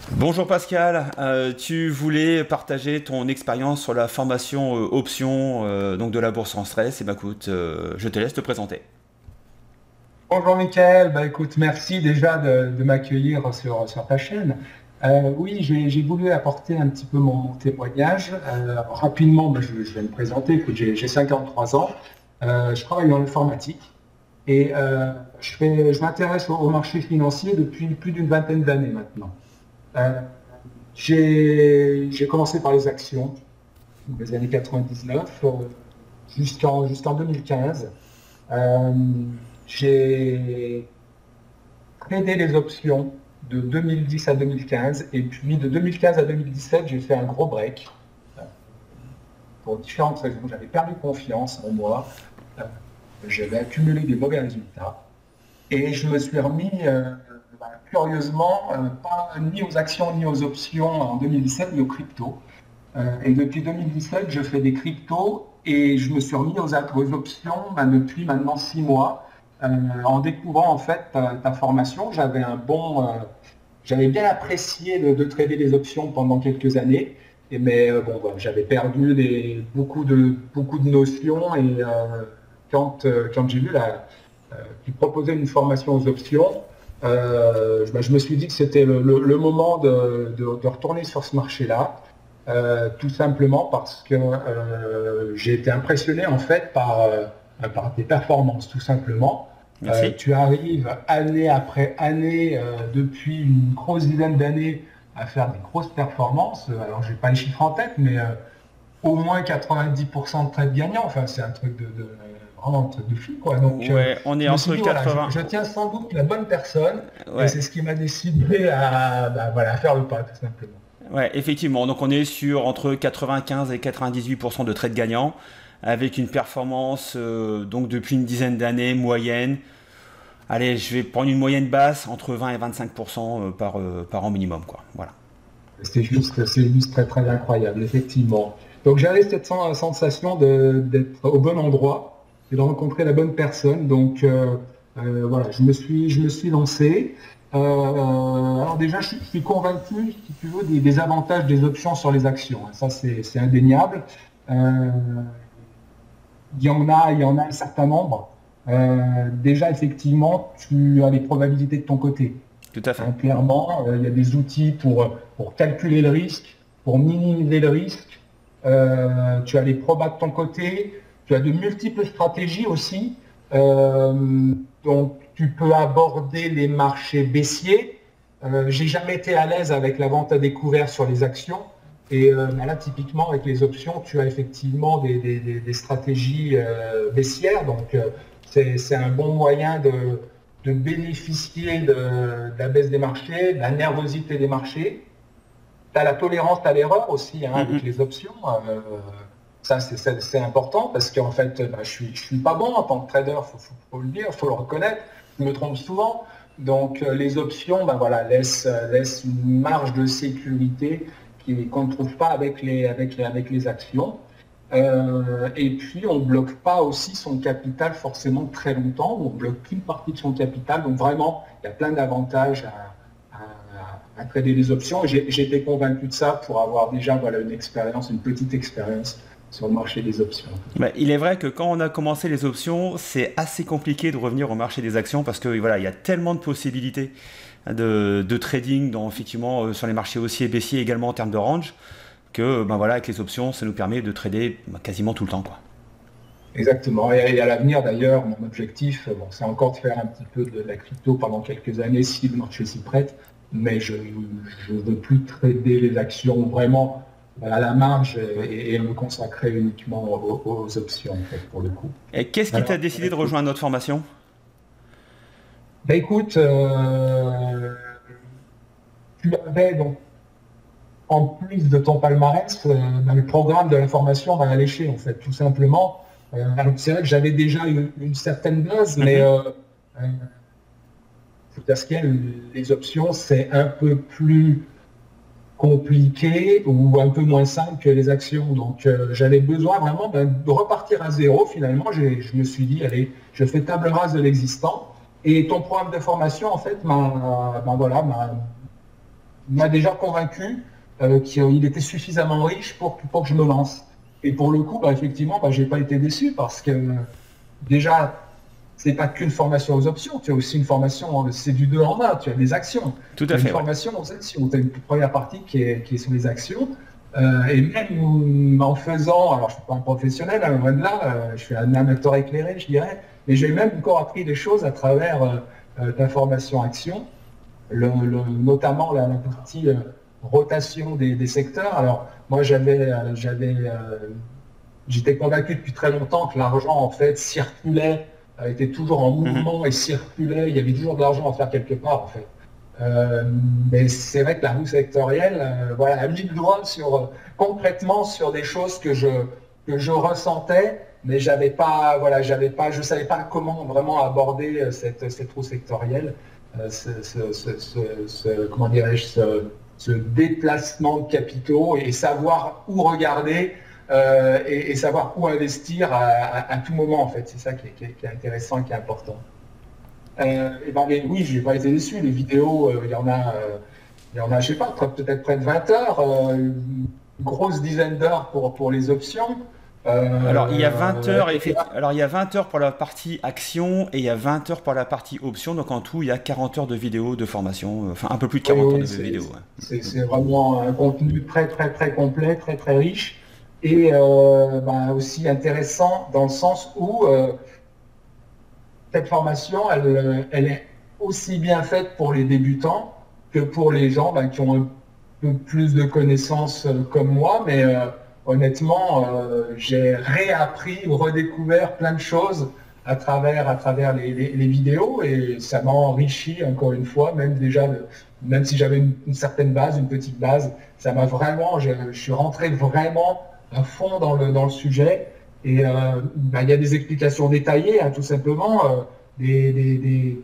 Bonjour Pascal, tu voulais partager ton expérience sur la formation option donc de la bourse en stress. Et bah écoute, je te laisse te présenter. Bonjour Mickaël, écoute, merci déjà de m'accueillir sur ta chaîne. Oui, j'ai voulu apporter un petit peu mon témoignage. Rapidement, je vais me présenter. Écoute, j'ai 53 ans. Je travaille dans l'informatique et je m'intéresse au marché financier depuis plus d'une vingtaine d'années maintenant. Euh, j'ai commencé par les actions dans les années 99 jusqu'en 2015. Euh, j'ai tradé les options de 2010 à 2015 et puis de 2015 à 2017, j'ai fait un gros break euh, pour différentes raisons. J'avais perdu confiance en moi, euh, j'avais accumulé des mauvais résultats et je me suis remis curieusement pas ni aux actions ni aux options en 2017 mais aux cryptos. Et depuis 2017, je fais des cryptos et je me suis remis aux options depuis maintenant 6 mois. En découvrant en fait ta formation, j'avais bien apprécié de trader les options pendant quelques années, mais bon, voilà, j'avais perdu beaucoup de notions et quand j'ai vu qu'ils proposaient une formation aux options, je me suis dit que c'était le moment de retourner sur ce marché-là. Tout simplement parce que j'ai été impressionné en fait par tes performances, tout simplement. Merci. Tu arrives année après année, depuis une grosse dizaine d'années, à faire des grosses performances. Alors, j'ai pas les chiffres en tête, mais au moins 90% de trades gagnants. Enfin, c'est un truc vraiment un truc de fou, quoi. Donc, Ouais, on est je me suis entre dit, voilà, 80. je tiens sans doute la bonne personne, et Ouais, c'est ce qui m'a décidé voilà, à faire le pas, tout simplement. ouais, effectivement. Donc on est sur entre 95 et 98% de trades gagnants, avec une performance donc depuis une dizaine d'années moyenne. Allez, je vais prendre une moyenne basse entre 20 et 25% par an minimum, quoi. Voilà. C'est juste très, très incroyable, effectivement. Donc, j'avais cette sensation d'être au bon endroit et de rencontrer la bonne personne. Donc, voilà, je me suis lancé. Alors déjà, je suis convaincu, si tu veux, des avantages des options sur les actions. Ça, c'est indéniable. Euh, il y en a un certain nombre. Déjà, effectivement, tu as les probabilités de ton côté. Tout à fait. Hein, clairement, il y a des outils pour calculer le risque, pour minimiser le risque. Tu as les probas de ton côté, tu as de multiples stratégies aussi. Donc, tu peux aborder les marchés baissiers. J'ai jamais été à l'aise avec la vente à découvert sur les actions. Et là, typiquement, avec les options, tu as effectivement des stratégies baissières. Donc, c'est un bon moyen de bénéficier de la baisse des marchés, de la nervosité des marchés. Tu as la tolérance à l'erreur aussi, hein, avec Mhm. les options. Ça, c'est important parce qu'en fait, je suis pas bon en tant que trader, faut le dire, faut le reconnaître. Je me trompe souvent. Donc, les options, voilà, laissent une marge de sécurité qu'on ne trouve pas avec les actions. Et puis, on ne bloque pas aussi son capital forcément très longtemps. On bloque qu'une partie de son capital. Donc, vraiment, il y a plein d'avantages à trader les options. J'ai été convaincu de ça pour avoir déjà voilà, une petite expérience sur le marché des options. Bah, il est vrai que quand on a commencé les options, c'est assez compliqué de revenir au marché des actions parce que voilà, il y a tellement de possibilités de trading effectivement, sur les marchés haussiers et baissiers également en termes de range que ben voilà, avec les options, ça nous permet de trader quasiment tout le temps, quoi. Exactement. Et à l'avenir, d'ailleurs, mon objectif, bon, c'est encore de faire un petit peu de la crypto pendant quelques années si le marché s'y prête, mais je ne veux plus trader les actions vraiment à la marge et me consacrer uniquement aux options, en fait, pour le coup. Et qu'est-ce qui t'a Alors, décidé de rejoindre notre formation? écoute, tu avais donc, en plus de ton palmarès, le programme de la formation va allécher, en fait, tout simplement. Alors, c'est vrai que j'avais déjà une certaine base, mais Mhm. euh, parce que les options, c'est un peu plus compliqué ou un peu moins simple que les actions. Donc, j'avais besoin vraiment de repartir à zéro. Finalement, je me suis dit, allez, je fais table rase de l'existant. Et ton programme de formation, en fait, m'a déjà convaincu qu'il était suffisamment riche pour que je me lance. Et pour le coup, bah, effectivement, bah, j'ai pas été déçu parce que déjà, c'est pas qu'une formation aux options, tu as aussi une formation, c'est du 2 en 1, tu as des actions. Tout Tu à as une fait, ouais. formation aux actions, tu as une première partie qui est sur les actions. Et même en faisant, alors je ne suis pas un professionnel, hein, loin de là, je suis un amateur éclairé, je dirais, mais j'ai même encore appris des choses à travers ta formation action, notamment la partie rotation des secteurs. Alors moi j'étais convaincu depuis très longtemps que l'argent en fait circulait, était toujours en Mhm. mouvement et circulait, il y avait toujours de l'argent à faire quelque part en fait. Euh, mais c'est vrai que la roue sectorielle, voilà, a mis le doigt concrètement sur des choses que je ressentais, mais je savais pas comment vraiment aborder cette roue sectorielle, comment dirais-je, ce déplacement de capitaux et savoir où regarder et savoir où investir à tout moment en fait. C'est ça qui est intéressant et qui est important. Et ben, oui, je n'ai pas été déçu. Les vidéos, je sais pas, peut-être près de 20 heures, une grosse dizaine d'heures pour les options. Alors, il y a 20 heures, Et alors, il y a 20 heures pour la partie action et il y a 20 heures pour la partie option. Donc, en tout, il y a 40 heures de vidéo de formation. Enfin, un peu plus de oui, 40 heures oui, de vidéo. Ouais. c'est vraiment un contenu très, très, très complet, très, très riche et ben, aussi intéressant dans le sens où cette formation, elle est aussi bien faite pour les débutants que pour les gens ben, qui ont un peu plus de connaissances comme moi, mais honnêtement, j'ai réappris ou redécouvert plein de choses à travers les vidéos et ça m'a enrichi encore une fois, même si j'avais une certaine base, une petite base, ça m'a vraiment, je suis rentré vraiment à fond dans le sujet. Et ben, il y a des explications détaillées, hein, tout simplement, des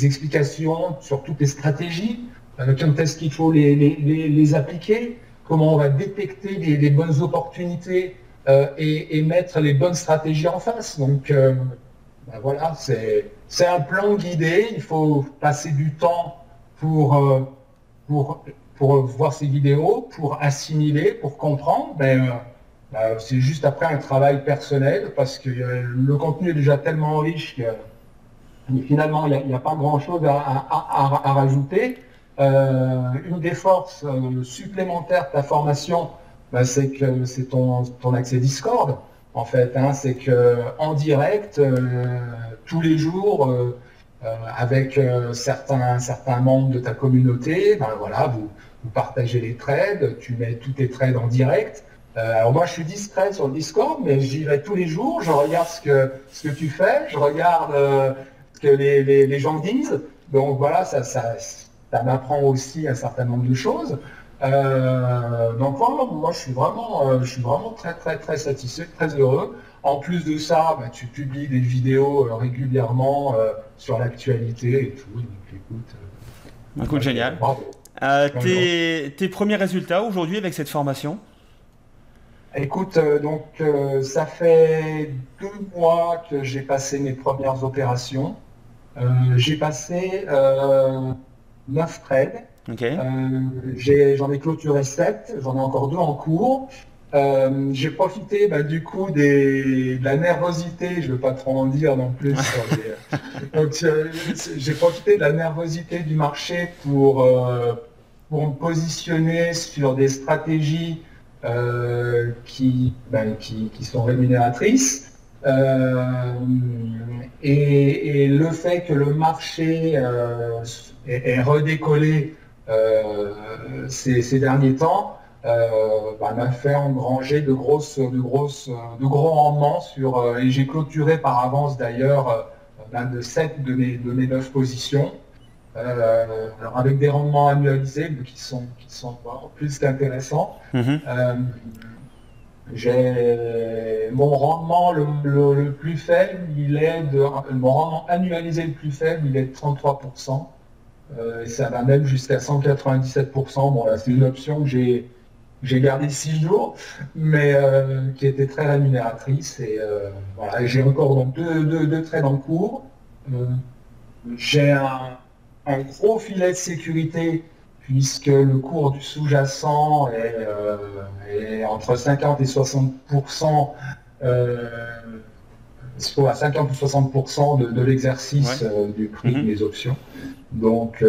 explications sur toutes les stratégies, quand est-ce qu'il faut les appliquer, comment on va détecter les bonnes opportunités et mettre les bonnes stratégies en face. Donc ben voilà, c'est un plan guidé, il faut passer du temps pour, pour, pour voir ces vidéos, pour assimiler, pour comprendre. C'est juste après un travail personnel parce que le contenu est déjà tellement riche que finalement il n'y a pas grand-chose à rajouter. Une des forces supplémentaires de ta formation, c'est que c'est ton accès Discord. En fait, hein, c'est que en direct, tous les jours, avec certains membres de ta communauté, ben voilà, vous partagez les trades, tu mets tous tes trades en direct. Alors moi, je suis discret sur le Discord, mais j'y vais tous les jours, je regarde ce que tu fais, je regarde ce que les gens disent. Donc voilà, ça m'apprend aussi un certain nombre de choses. Donc voilà, moi, je suis vraiment très, très, très satisfait, très heureux. En plus de ça, bah, tu publies des vidéos régulièrement sur l'actualité et tout. Donc écoute, Écoute, génial. bravo. Vraiment. Tes premiers résultats aujourd'hui avec cette formation? Écoute, donc ça fait 2 mois que j'ai passé mes premières opérations. J'ai passé 9 trades. Ok. J'en ai clôturé 7, j'en ai encore 2 en cours. J'ai profité bah, du coup de la nervosité, je ne veux pas trop en dire non plus donc, j'ai profité de la nervosité du marché pour me positionner sur des stratégies qui sont rémunératrices. Et le fait que le marché est redécollé ces derniers temps m'a fait engranger de gros rendements et j'ai clôturé par avance d'ailleurs de 7 de mes 9 positions. Alors avec des rendements annualisés qui sont plus qu'intéressants. Mhm. Mon rendement le plus faible, mon rendement annualisé le plus faible, il est de 33%. Et ça va même jusqu'à 197%. Bon, là, c'est une option que j'ai gardée 6 jours, mais qui était très rémunératrice. Et voilà, et j'ai encore donc deux trades en cours. J'ai un gros filet de sécurité puisque le cours du sous-jacent est entre 50 et 60%, soit à 50 ou 60% de l'exercice du prix des options. Donc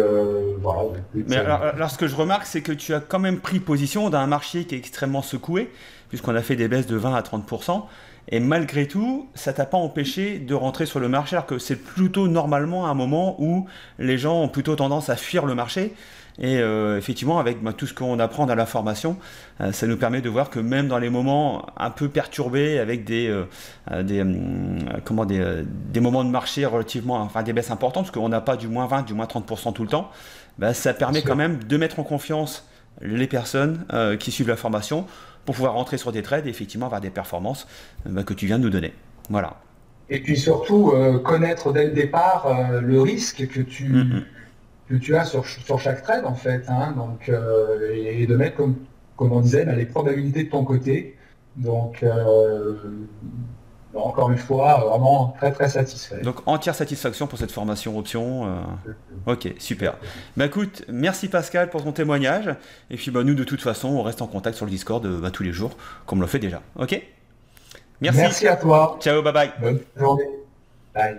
voilà. Mais alors, ce que je remarque, c'est que tu as quand même pris position dans un marché qui est extrêmement secoué, puisqu'on a fait des baisses de 20 à 30%. Et malgré tout, ça t'a pas empêché de rentrer sur le marché, alors que c'est plutôt normalement un moment où les gens ont plutôt tendance à fuir le marché. Et effectivement, avec tout ce qu'on apprend dans la formation, ça nous permet de voir que même dans les moments un peu perturbés, avec des moments de marché relativement, enfin des baisses importantes, parce qu'on n'a pas du moins 20, du moins 30% tout le temps, bah, ça permet quand même de mettre en confiance les personnes qui suivent la formation pour pouvoir rentrer sur des trades et effectivement avoir des performances que tu viens de nous donner. Voilà. Et puis surtout, connaître dès le départ le risque que tu as sur chaque trade, en fait. Hein, donc, et de mettre, comme on disait, les probabilités de ton côté. Donc, encore une fois, vraiment très, très satisfait. Donc, entière satisfaction pour cette formation option. Ok, super. Bah écoute, merci Pascal pour ton témoignage. Et puis, nous, de toute façon, on reste en contact sur le Discord tous les jours, comme on le fait déjà. Ok. Merci. Merci à toi. Ciao, bye bye. Bonne journée. Bye.